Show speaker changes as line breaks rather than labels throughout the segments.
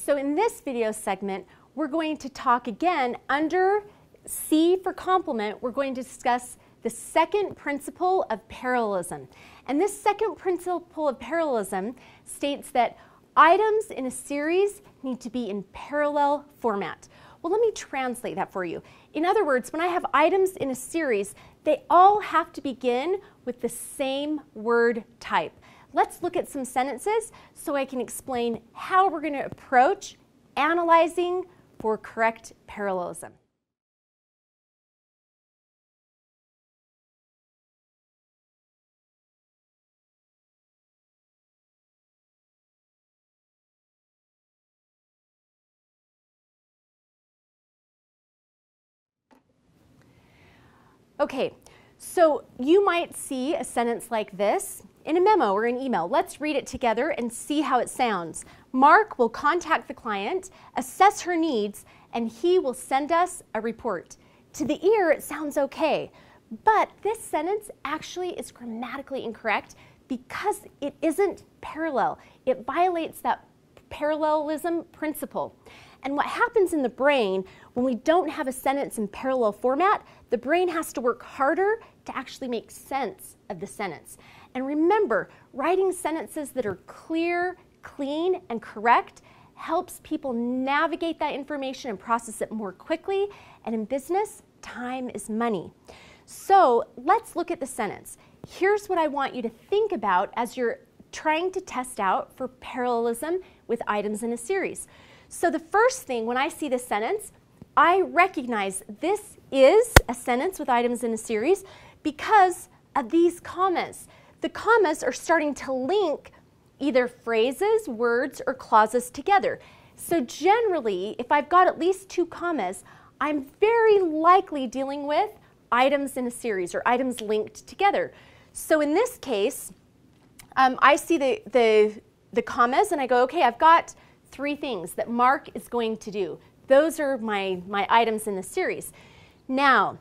So in this video segment, we're going to talk again under C for complement. We're going to discuss the second principle of parallelism. And this second principle of parallelism states that items in a series need to be in parallel format. Well, let me translate that for you. In other words, when I have items in a series, they all have to begin with the same word type. Let's look at some sentences so I can explain how we're going to approach analyzing for correct parallelism. Okay, so you might see a sentence like this in a memo or an email. Let's read it together and see how it sounds. Mark will contact the client, assess her needs, and he will send us a report. To the ear, it sounds okay, but this sentence actually is grammatically incorrect because it isn't parallel. It violates that parallelism principle. And what happens in the brain when we don't have a sentence in parallel format, the brain has to work harder to actually make sense of the sentence. And remember, writing sentences that are clear, clean, and correct helps people navigate that information and process it more quickly. And in business, time is money. So let's look at the sentence. Here's what I want you to think about as you're trying to test out for parallelism with items in a series. So the first thing, when I see this sentence, I recognize this is a sentence with items in a series because of these commas. The commas are starting to link either phrases, words, or clauses together. So generally, if I've got at least two commas, I'm very likely dealing with items in a series or items linked together. So in this case, I see the commas and I go, okay, I've got three things that Mark is going to do. Those are my items in the series. Now,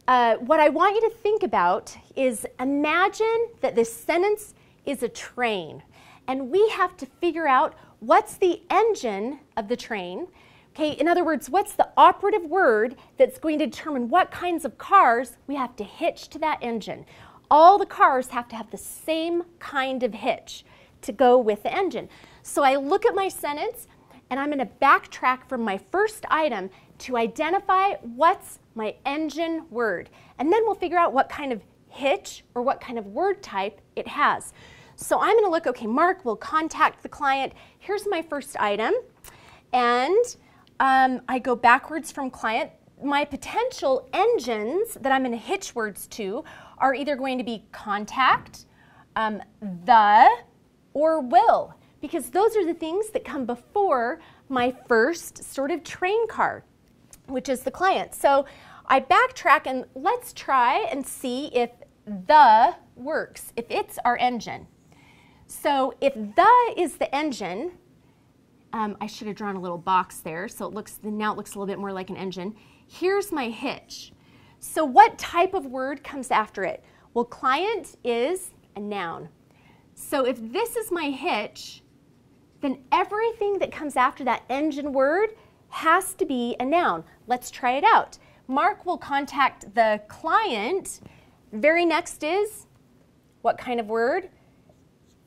what I want you to think about is imagine that this sentence is a train, and we have to figure out what's the engine of the train. Okay, in other words, what's the operative word that's going to determine what kinds of cars we have to hitch to that engine. All the cars have to have the same kind of hitch to go with the engine. So I look at my sentence and I'm going to backtrack from my first item to identify what's my engine word. And then we'll figure out what kind of hitch or what kind of word type it has. So I'm going to look, okay, Mark will contact the client. Here's my first item. And I go backwards from client. My potential engines that I'm going to hitch words to are either going to be contact, the, or will, because those are the things that come before my first sort of train car, which is the client. So I backtrack and let's try and see if the works, if it's our engine. So if the is the engine, I should have drawn a little box there, so now it looks a little bit more like an engine. Here's my hitch. So what type of word comes after it? Well, client is a noun. So if this is my hitch, then everything that comes after that engine word has to be a noun. Let's try it out. Mark will contact the client. Very next is what kind of word?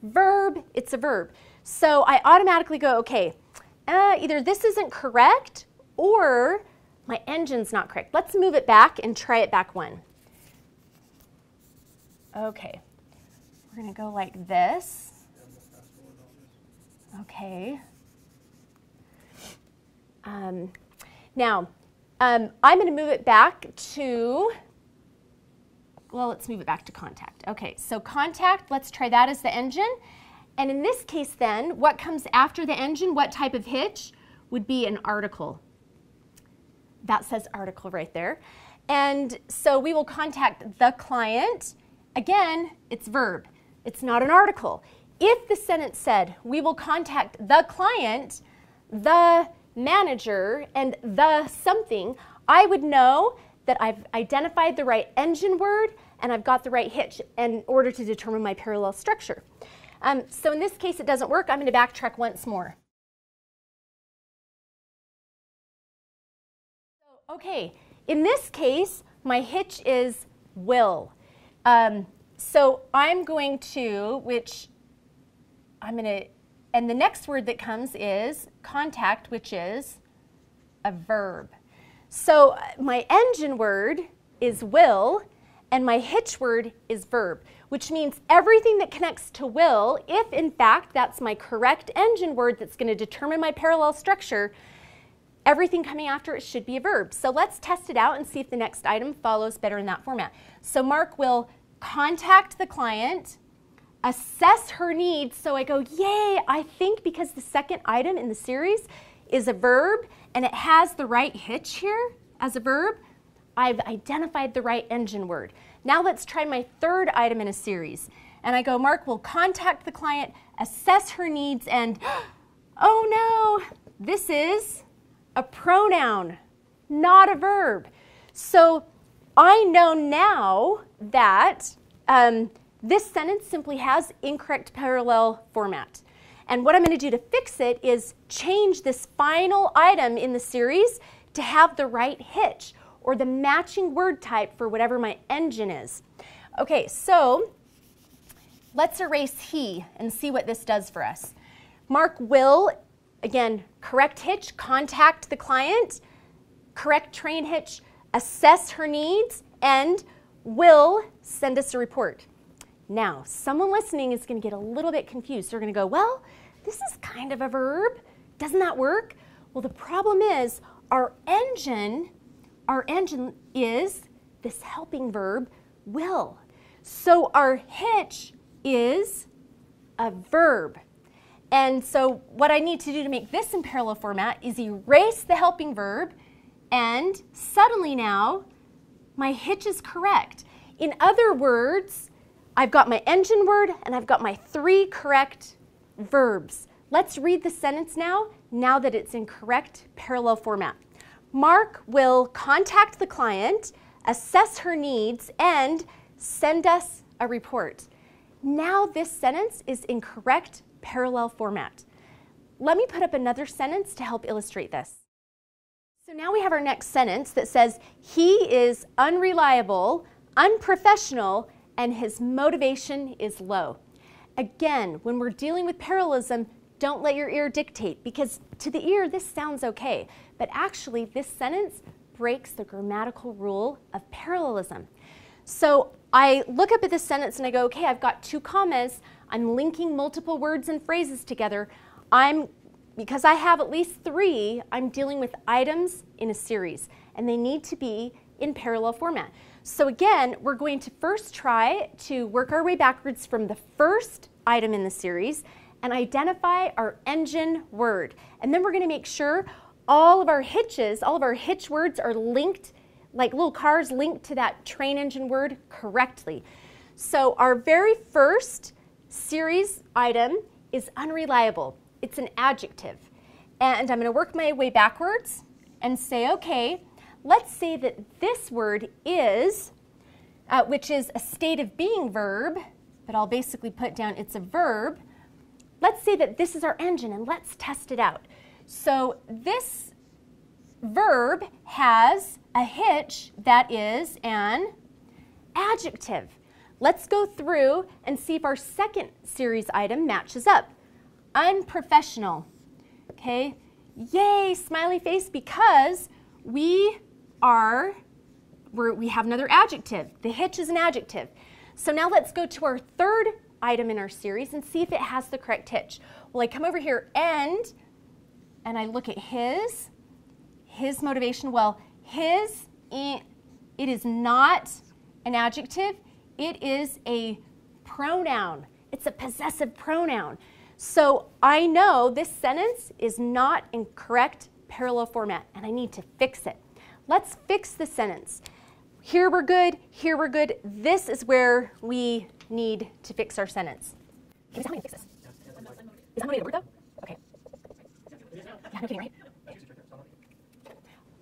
Verb. It's a verb. So I automatically go, okay, either this isn't correct or my engine's not correct. Let's move it back and try it back one. Okay. We're going to go like this. Okay. Now, I'm going to move it back to, well, let's move it back to contact. Okay, so contact, let's try that as the engine. And in this case then, what comes after the engine, what type of hitch, would be an article. That says article right there. And so we will contact the client. Again, it's verb. It's not an article. If the sentence said, we will contact the client, the manager, and the something, I would know that I've identified the right engine word and I've got the right hitch in order to determine my parallel structure. So in this case, it doesn't work. I'm going to backtrack once more. Okay, in this case, my hitch is will. So I'm going to, and the next word that comes is contact, which is a verb. So my engine word is will, and my hitch word is verb, which means everything that connects to will, if in fact that's my correct engine word that's going to determine my parallel structure, everything coming after it should be a verb. So let's test it out and see if the next item follows better in that format. So Mark will contact the client, assess her needs. So I go, yay, I think because the second item in the series is a verb and it has the right hitch here as a verb, I've identified the right engine word. Now let's try my third item in a series. And I go, Mark will contact the client, assess her needs, and oh no, this is a pronoun, not a verb. So I know now that this sentence simply has incorrect parallel format. And what I'm going to do to fix it is change this final item in the series to have the right hitch or the matching word type for whatever my engine is. Okay, so let's erase he and see what this does for us. Mark will, again, correct hitch, contact the client, correct train hitch, assess her needs, and will send us a report. Now, someone listening is going to get a little bit confused. They're going to go, well, this is kind of a verb. Doesn't that work? Well, the problem is our engine is this helping verb, will. So our hitch is a verb. And so what I need to do to make this in parallel format is erase the helping verb, and suddenly now my hitch is correct. In other words, I've got my engine word and I've got my three correct verbs. Let's read the sentence now that it's in correct parallel format. Mark will contact the client, assess her needs, and send us a report. Now this sentence is in correct parallel format. Let me put up another sentence to help illustrate this. So now we have our next sentence that says, he is unreliable, unprofessional, and his motivation is low. Again, when we're dealing with parallelism, don't let your ear dictate, because to the ear this sounds okay, but actually this sentence breaks the grammatical rule of parallelism. So I look up at this sentence and I go, okay, I've got two commas, I'm linking multiple words and phrases together. Because I have at least three, I'm dealing with items in a series, and they need to be in parallel format. So again, we're going to first try to work our way backwards from the first item in the series and identify our engine word. And then we're going to make sure all of our hitches, all of our hitch words are linked, like little cars linked to that train engine word correctly. So our very first series item is unreliable. It's an adjective. And I'm going to work my way backwards and say, okay, let's say that this word is, which is a state of being verb, but I'll basically put down it's a verb. Let's say that this is our engine, and let's test it out. So this verb has a hitch that is an adjective. Let's go through and see if our second series item matches up. Unprofessional. Okay, yay, smiley face, because we have another adjective. The hitch is an adjective. So now let's go to our third item in our series and see if it has the correct hitch. Well, I come over here and I look at his motivation. Well, it is not an adjective. It is a pronoun. It's a possessive pronoun. So I know this sentence is not in correct parallel format, and I need to fix it. Let's fix the sentence. Here we're good, here we're good. This is where we need to fix our sentence. Can you tell me to fix this? Is unmotivated a word though? Okay. Yeah, no kidding, right?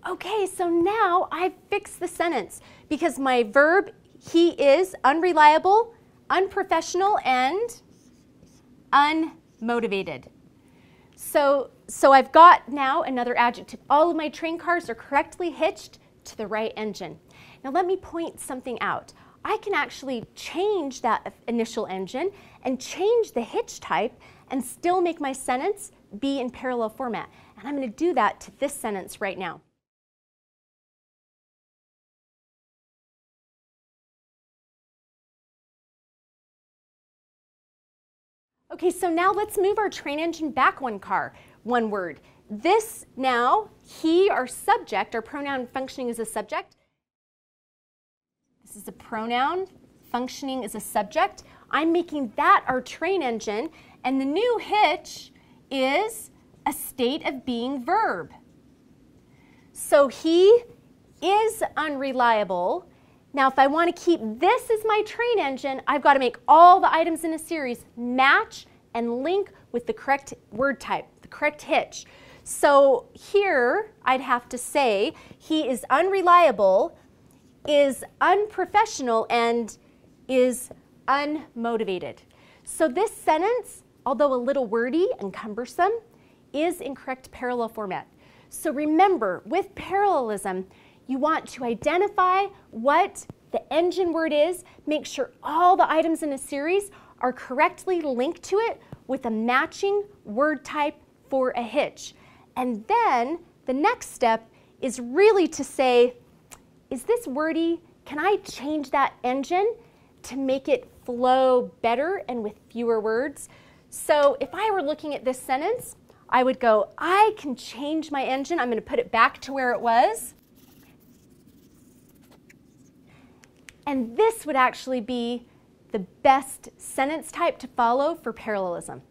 Okay, so now I've fixed the sentence because my verb, he is unreliable, unprofessional, and unmotivated. So I've got now another adjective. All of my train cars are correctly hitched to the right engine. Now let me point something out. I can actually change that initial engine and change the hitch type and still make my sentence be in parallel format. And I'm going to do that to this sentence right now. Okay, so now let's move our train engine back one word. This now, he, our subject, our pronoun functioning as a subject. This is a pronoun functioning as a subject. I'm making that our train engine, and the new hitch is a state of being verb. So he is unreliable. Now, if I want to keep this as my train engine, I've got to make all the items in a series match and link with the correct word type, the correct hitch. So here, I'd have to say he is unreliable, is unprofessional, and is unmotivated. So this sentence, although a little wordy and cumbersome, is in correct parallel format. So remember, with parallelism, you want to identify what the engine word is, make sure all the items in a series are correctly linked to it with a matching word type for a hitch. And then the next step is really to say, is this wordy? Can I change that engine to make it flow better and with fewer words? So if I were looking at this sentence, I would go, I can change my engine. I'm going to put it back to where it was. And this would actually be the best sentence type to follow for parallelism.